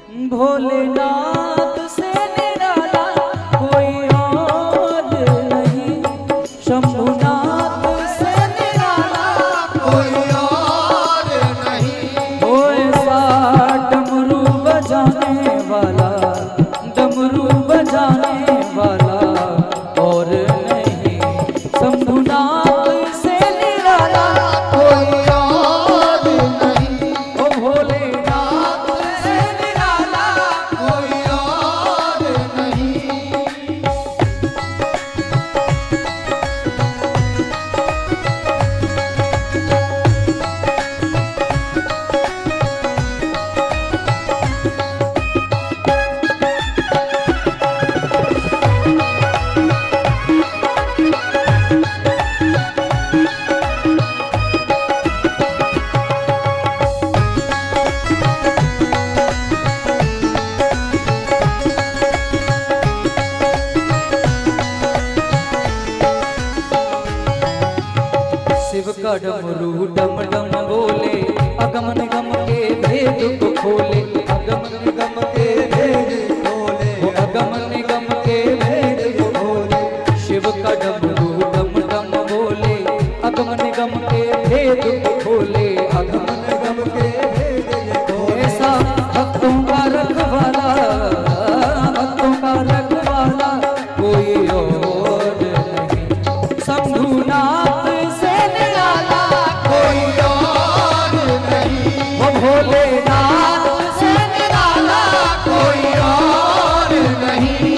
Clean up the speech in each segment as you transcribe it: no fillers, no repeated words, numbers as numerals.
भोलेनाथ से निराला कोई और नहीं, शंभुनाथ से निराला कोई और नहीं। वो ऐसा डमरू बजाने वाला, डमरू बजाने वाला और नहीं, शंभुनाथ से निराला कोई और नहीं। ओ भोलेनाथ से निराला कोई और नहीं। शिव का डमरू डम डम बोले, अगम निगम के भेद को खोले, अगम निगम के भेद खोले, वो अगम निगम के भेद को खोले। शिव का डमरू डम डम बोले, अगम निगम के भेद को खोले, अगम निगम के भेद को खोले। ऐसा भक्तों का रखवाला, भक्तों का रखवाला कोई और नहीं, शंभुनाथ से निराला कोई और नहीं। वो भोलेनाथ से निराला कोई और नहीं।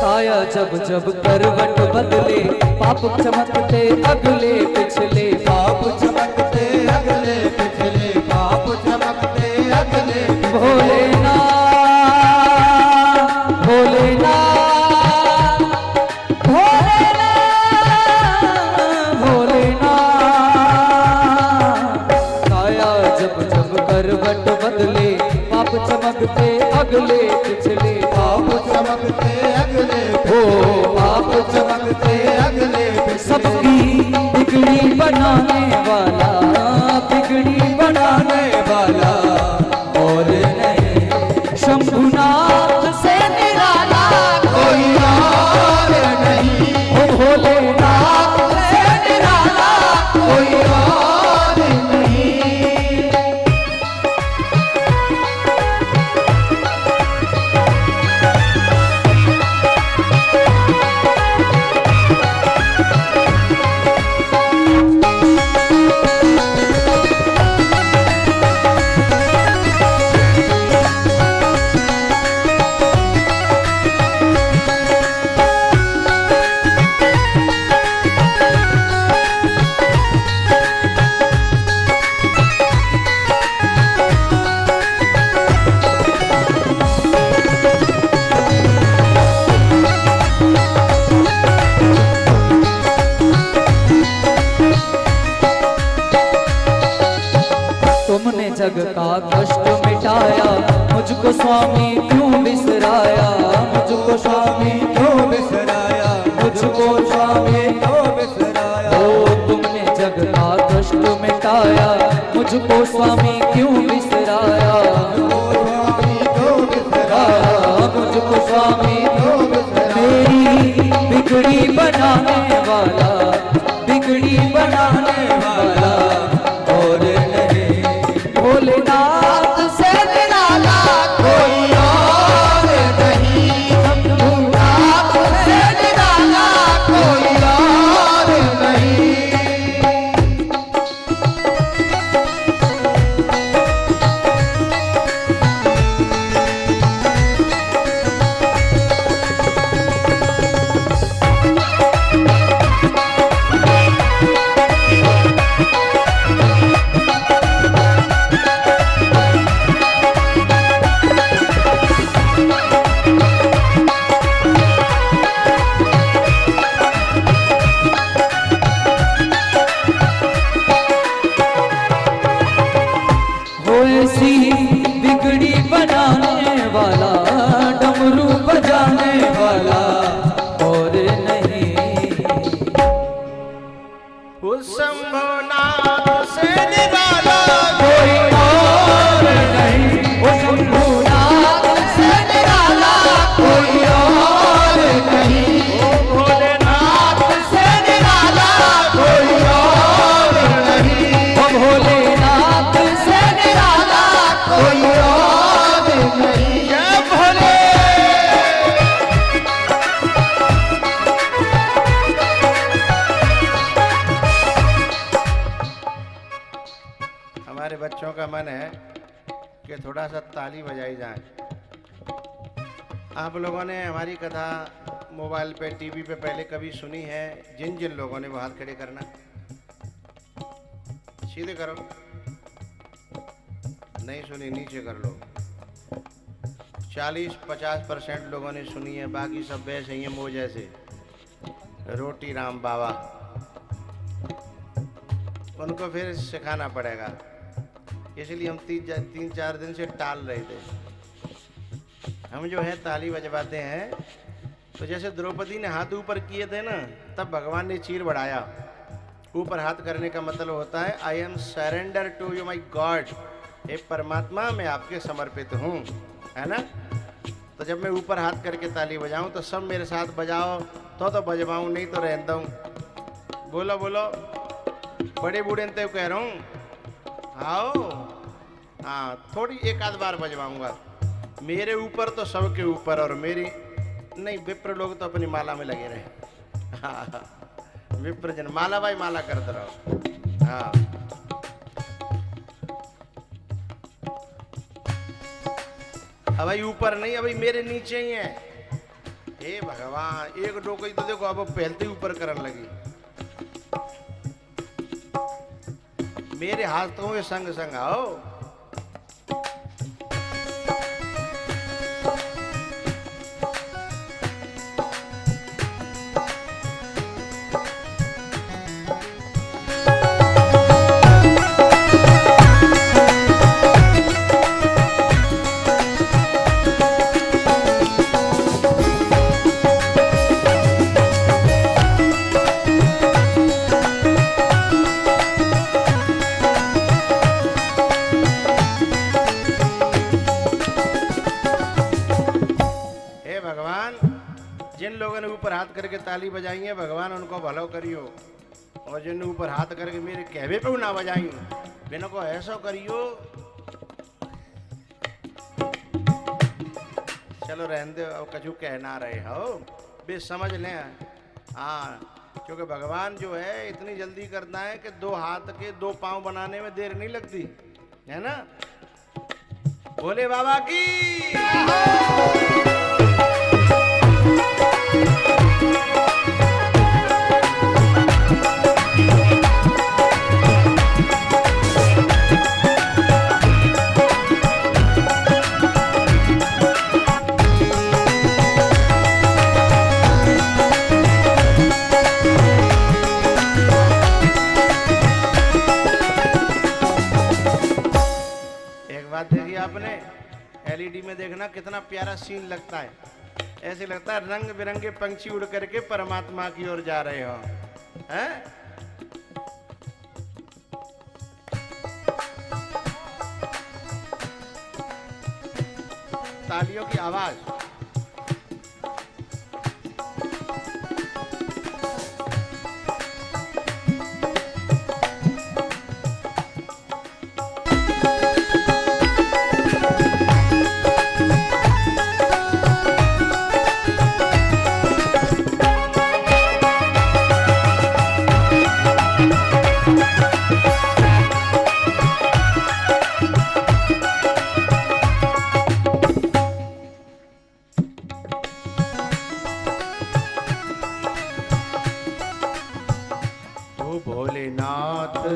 साया जब जब करवट बदले, पाप चमकते अगले पिछले, पाप चमकते अगले पिछले, पाप चमकते अगले पिछले। भोलेनाथ भोलेनाथ भोलेनाथ भोलेनाथ। साया जब जब करवट बदले, पाप चमकते अगले पिछले, पाप चमकते अगले हो पाप चमकते अगले पिछले। सबकी बिगड़ी बनाने वाला, बिगड़ी बनाने वाला और नहीं, शंभुनाथ से निराला कोई और नहीं। ओ भोलेनाथ से निराला कोई और नहीं। तुमने जग का कष्ट मिटाया, मुझको स्वामी क्यों बिसराया, मुझको स्वामी क्यों बिसराया, मुझको स्वामी क्यों बिसराया। ओ तुमने जग का कष्ट मिटाया, मुझको स्वामी क्यों बिसराया, स्वामी क्यों बिसराया, मुझको स्वामी क्यों बिसराया। मेरी बिगड़ी बनाने वाला, बिगड़ी बनाने वाला और नहीं, भोलेनाथ से निराला कोई और नहीं। शंभुनाथ से निराला कोई और नहीं। थोड़ा सा ताली बजाई जाए। आप लोगों ने हमारी कथा मोबाइल पे, टीवी पे पहले कभी सुनी है? जिन जिन लोगों ने वो हाथ खड़े करना, सीधे करो। नहीं सुनी नीचे कर लो। 40-50% लोगों ने सुनी है, बाकी सब वैसे ही हैं मुँह जैसे रोटी राम बाबा। उनको फिर सिखाना पड़ेगा, इसलिए हम 3-4 दिन से टाल रहे थे। हम जो है ताली बजवाते हैं, तो जैसे द्रौपदी ने हाथ ऊपर किए थे ना, तब भगवान ने चीर बढ़ाया। ऊपर हाथ करने का मतलब होता है I am surrender to you my god, हे परमात्मा मैं आपके समर्पित हूँ, है ना। तो जब मैं ऊपर हाथ करके ताली बजाऊं तो सब मेरे साथ बजाओ, तो बजवाऊं, नहीं तो रहता हूँ। बोलो बोलो, बड़े बूढ़े तो कह रहा हूँ। आओ, हाँ थोड़ी एक आध बार बजवाऊंगा। मेरे ऊपर तो सबके ऊपर, और मेरी नहीं, विप्र लोग तो अपनी माला में लगे रहे। हाँ विप्र जन माला भाई माला करते रहो। हाँ अब भाई ऊपर नहीं, अभी मेरे नीचे ही है। हे भगवान, एक डोको तो देखो अब पहलते ऊपर करने लगी। मेरे हाथों में संग संग आओ। करके ताली बजाई है भगवान, उनको भलो करियो। और जिन ऊपर हाथ करके मेरे कहवे पे ना बजाई, बिना को ऐसा करियो। चलो रहने दो, अब कछु कहना रहे हो, बे समझ लें। हाँ, क्योंकि भगवान जो है इतनी जल्दी करता है कि 2 हाथ के 2 पांव बनाने में देर नहीं लगती, है ना। भोले बाबा की। आपने एलईडी में देखना कितना प्यारा सीन लगता है, ऐसे लगता है रंग बिरंगे पंछी उड़ करके परमात्मा की ओर जा रहे हो, हैं? तालियों की आवाज।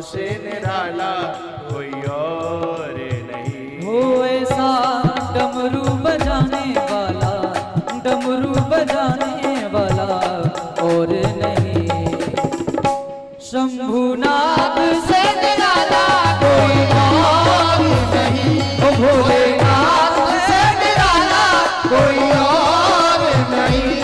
से निराला कोई और नहीं हो, ऐसा डमरू बजाने वाला, डमरू बजाने वाला और नहीं। शंभुनाथ से निराला कोई और नहीं, ओ भोलेनाथ से निराला कोई और नहीं।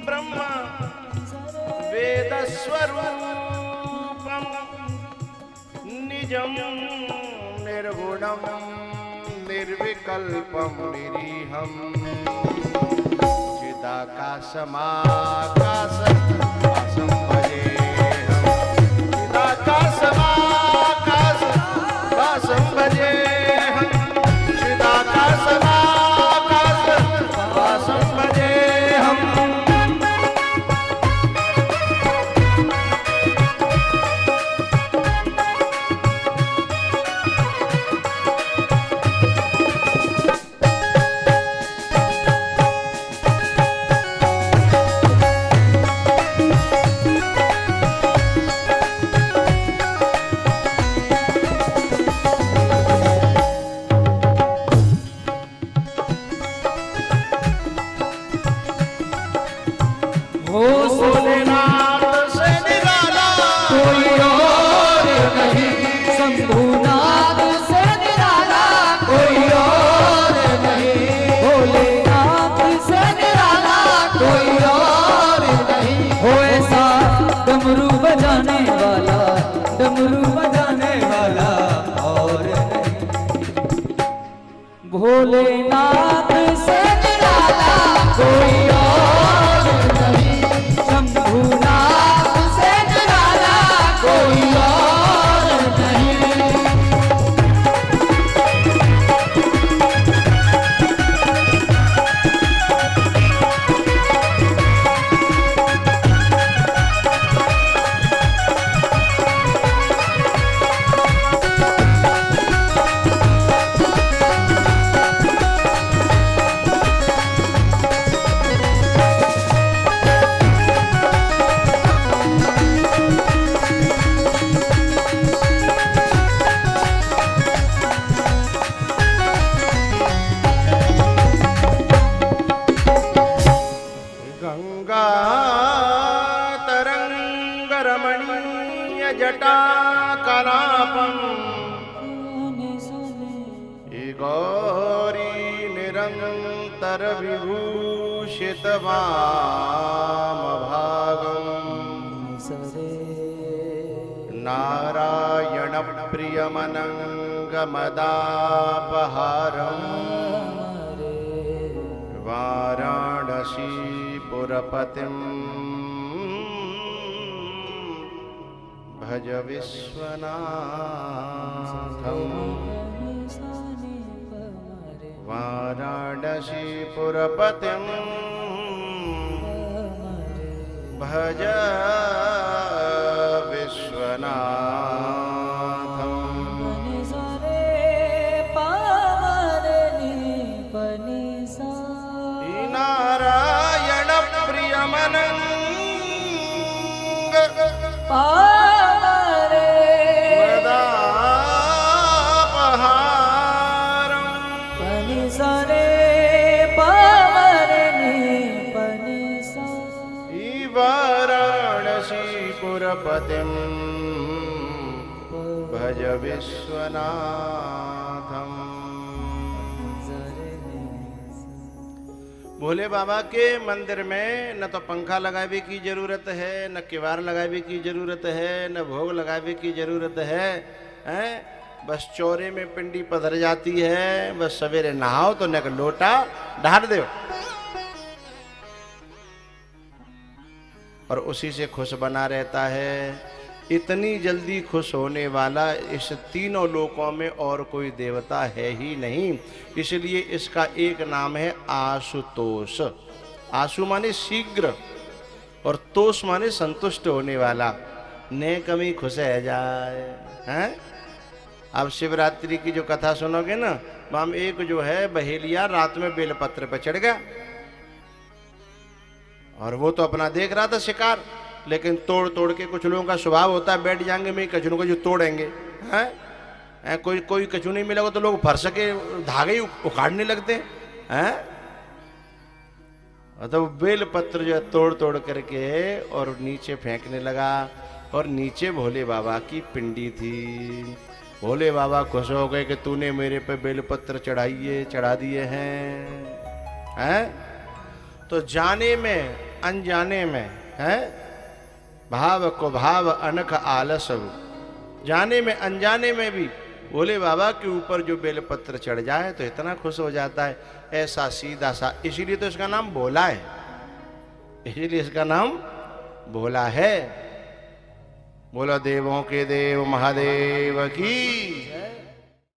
ब्रह्म वेदस्वरूपम निजम निर्गुणम निर्विकल्पम निरीहम चिदाकाशमाकाश रमणीय जटा कलापम गौरी निरंतर विभूषित वाम भागम नारायण प्रियमनंगमदापहारम वाराणसीपुरपतिं भज विश्वनाथम् वाराणसीपुरपतिं भज विश्वनाथम् नारायण प्रियमनंग वाराणसीपुरपतिं भज विश्वनाथम्। भोले बाबा के मंदिर में न तो पंखा लगावे की जरूरत है, न किवाड़ लगावे की जरूरत है, न भोग लगावे की जरूरत है, हैं? बस चौरे में पिंडी पधर जाती है, बस सवेरे नहाओ तो न लोटा ढार दो और उसी से खुश बना रहता है। इतनी जल्दी खुश होने वाला इस तीनों लोकों में और कोई देवता है ही नहीं, इसलिए इसका एक नाम है आशुतोष। आशु माने शीघ्र और तोष माने संतुष्ट होने वाला। ने कमी खुश है जाए हैं। अब शिवरात्रि की जो कथा सुनोगे ना, माम एक जो है बहेलिया रात में बेलपत्र पे चढ़ गया और वो तो अपना देख रहा था शिकार, लेकिन तोड़ तोड़ के, कुछ लोगों का स्वभाव होता है बैठ जाएंगे में कचनों को जो तोड़ेंगे हैं। कोई कचू नहीं मिलेगा तो लोग फरस के धागे ही उखाड़ने लगते हैं। तो बेल पत्र जो तोड़ तोड़ करके और नीचे फेंकने लगा और नीचे भोले बाबा की पिंडी थी। भोले बाबा खुश हो गए कि तूने मेरे पे बेलपत्र चढ़ा दिए हैं। तो जाने में अनजाने में है भाव को भाव अनख आलस, जाने में अनजाने में भी भोले बाबा के ऊपर जो बेलपत्र चढ़ जाए तो इतना खुश हो जाता है, ऐसा सीधा सा। इसीलिए तो इसका नाम भोला है, इसीलिए इसका नाम भोला है। बोलो देवों के देव महादेव की।